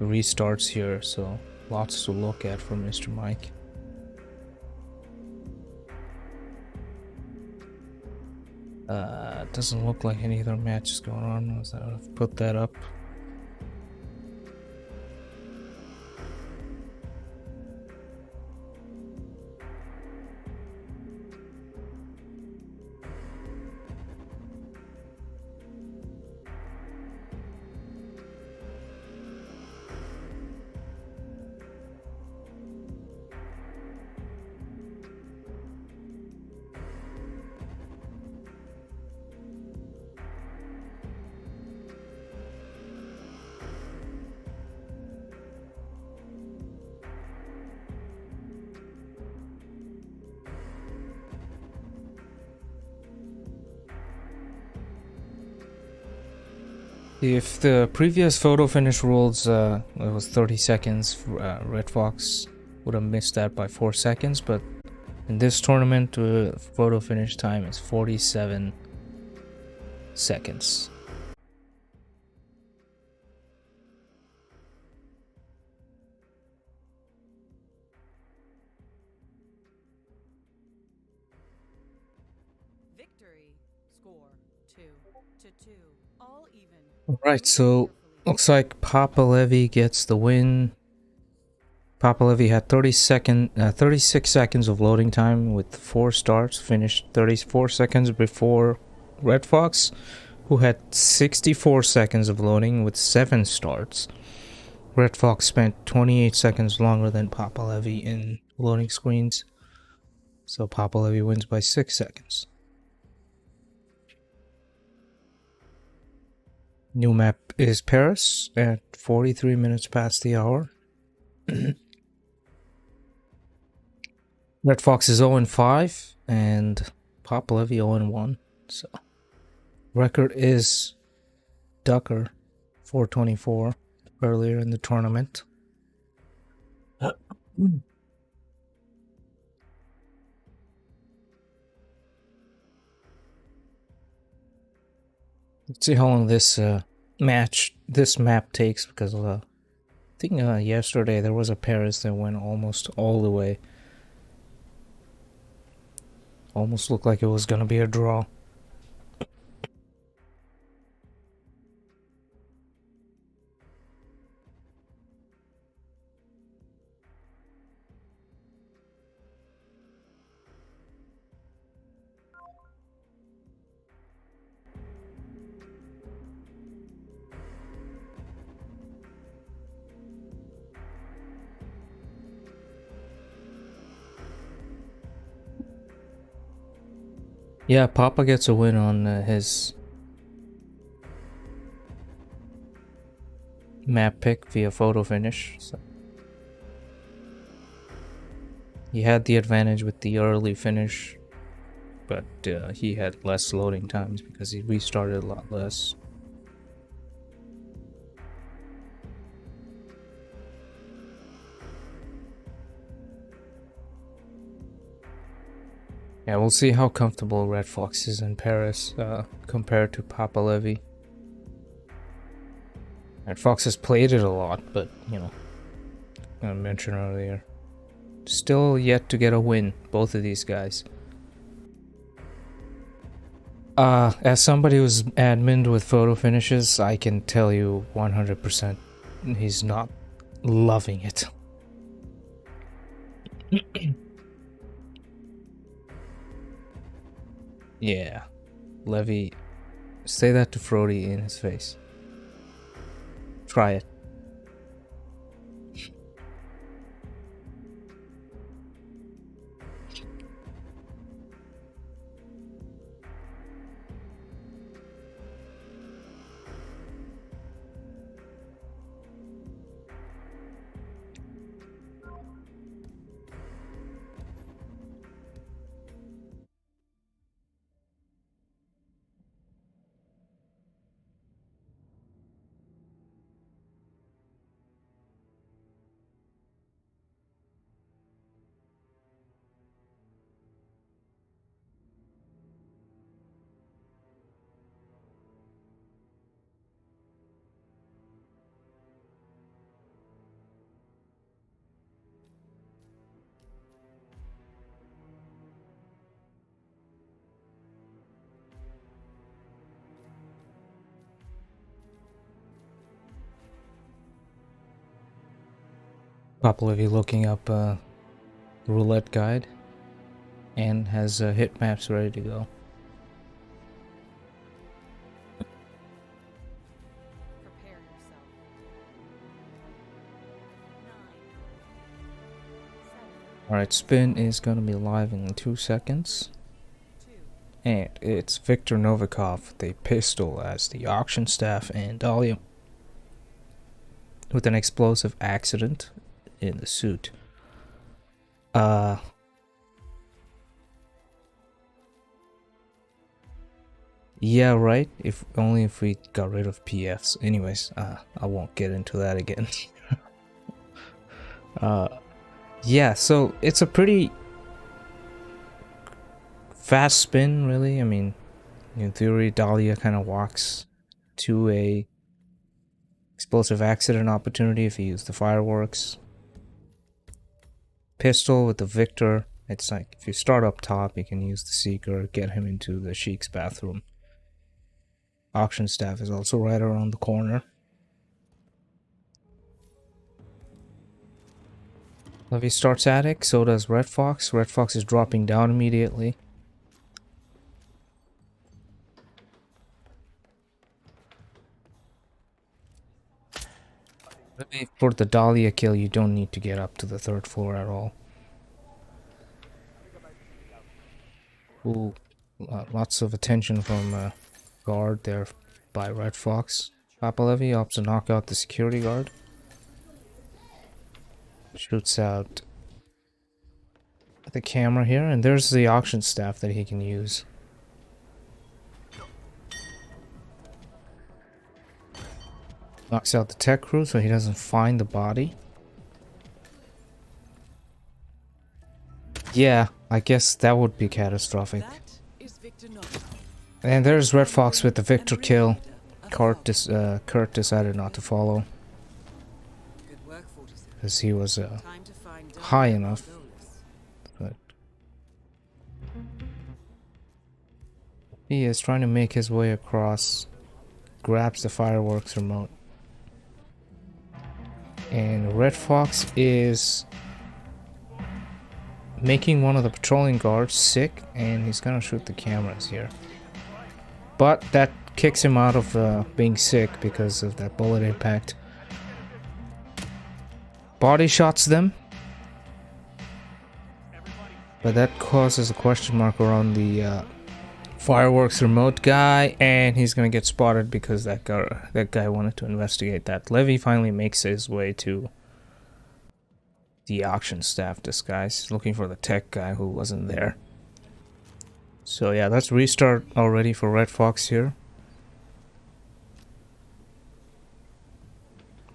restarts here, so lots to look at for Mr. Mike. Doesn't look like any other matches going on. I've put that up. If the previous photo finish rules it was 30 seconds, Redfox would have missed that by 4 seconds, but in this tournament, photo finish time is 47 seconds. Victory. Score 2-2. All even. Alright, so looks like PapaLevy gets the win. PapaLevy had 36 seconds of loading time with 4 starts, finished 34 seconds before Redfox, who had 64 seconds of loading with 7 starts. Redfox spent 28 seconds longer than PapaLevy in loading screens, so PapaLevy wins by 6 seconds. New map is Paris at 43 minutes past the hour. Redfox is 0-5 and PapaLevy 0-1. So record is Ducker 424 earlier in the tournament. Let's see how long this map takes, because I think yesterday there was a Paris that went almost all the way. Almost looked like it was gonna be a draw. Yeah, Papa gets a win on his map pick via photo finish. So he had the advantage with the early finish, but he had less loading times because he restarted a lot less. Yeah, we'll see how comfortable Redfox is in Paris compared to PapaLevy. Redfox has played it a lot, but, you know, I mentioned earlier, still yet to get a win, both of these guys. As somebody who's admin with photo finishes, I can tell you 100% he's not loving it. Yeah, Levy, say that to Frody in his face. Try it. PapaLevy looking up a roulette guide and has hit maps ready to go. Prepare yourself. 9, 7, Alright, spin is gonna be live in 2 seconds. 2, And it's Viktor Novikov with a pistol as the auction staff and Dahlia with an explosive accident in the suit. Yeah, right. If only if we got rid of PFs. Anyways, I won't get into that again. Yeah, so it's a pretty fast spin, really. I mean, in theory, Dahlia kind of walks to a explosive accident opportunity if he used the fireworks. Pistol with the Victor. It's like if you start up top, you can use the Seeker, get him into the Sheik's bathroom. Auction staff is also right around the corner. Levy starts attic, so does Redfox. Redfox is dropping down immediately. Levy, for the Dahlia kill, you don't need to get up to the 3rd floor at all. Ooh, lots of attention from guard there by Redfox. PapaLevy opts to knock out the security guard. Shoots out the camera here, and there's the auction staff that he can use. Knocks out the tech crew so he doesn't find the body. Yeah, I guess that would be catastrophic. That is Viktor Novikov. And there's Redfox with the Victor kill. Kurt decided not to follow Good work, 47. because he was Time to find Dahlia high enough. Margolis. But he is trying to make his way across, grabs the fireworks remote. And Redfox is making one of the patrolling guards sick, and he's gonna shoot the cameras here. But that kicks him out of being sick because of that bullet impact. Body shots them. But that causes a question mark around the fireworks remote guy, and he's gonna get spotted because that guy wanted to investigate that. Levy finally makes his way to the auction staff disguise. He's looking for the tech guy who wasn't there. So yeah, that's restart already for Redfox here.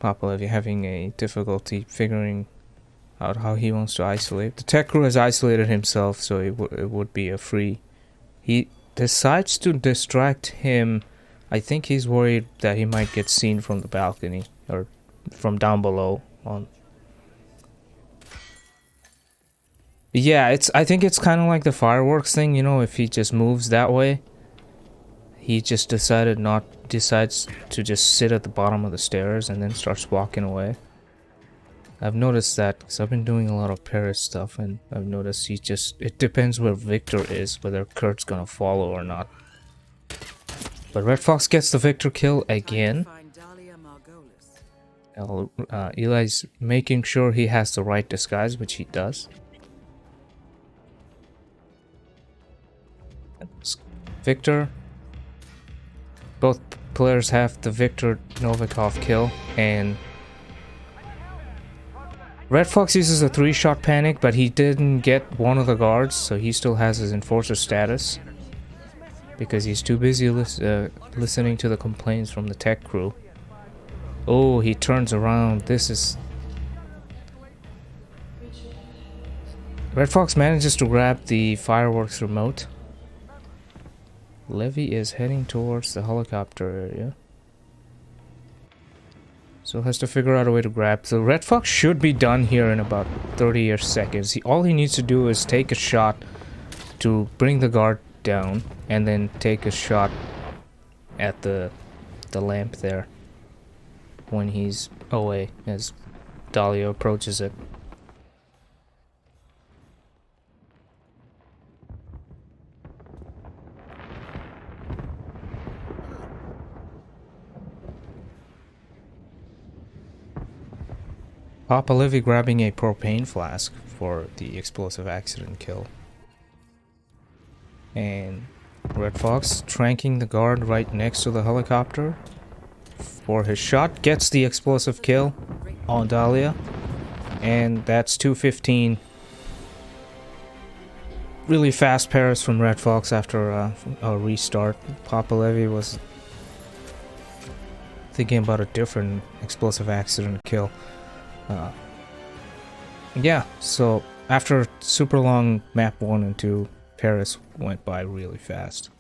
PapaLevy having a difficulty figuring out how he wants to isolate. The tech crew has isolated himself, so it would be a free. He decides to distract him. I think he's worried that he might get seen from the balcony or from down below on. Yeah, I think it's kind of like the fireworks thing, you know, if he just moves that way. He just decides to just sit at the bottom of the stairs and then starts walking away. I've noticed that because I've been doing a lot of Paris stuff, and I've noticed it depends where Victor is, whether Kurt's gonna follow or not. But Redfox gets the Victor kill again. Time to find Dahlia Margolis. Eli's making sure he has the right disguise, which he does. Victor. Both players have the Viktor Novikov kill, and Redfox uses a 3-shot panic, but he didn't get one of the guards, so he still has his enforcer status because he's too busy listening to the complaints from the tech crew. Oh, he turns around. Redfox manages to grab the fireworks remote. Levy is heading towards the helicopter area. So has to figure out a way to grab. So Redfox should be done here in about 30 seconds. All he needs to do is take a shot to bring the guard down, and then take a shot at the lamp there when he's away, as Dahlia approaches it. PapaLevy grabbing a propane flask for the explosive accident kill. And Redfox tranking the guard right next to the helicopter for his shot. Gets the explosive kill on Dahlia. And that's 215. Really fast Paris from Redfox after a restart. PapaLevy was thinking about a different explosive accident kill. Yeah, so after super long map 1 and 2, Paris went by really fast.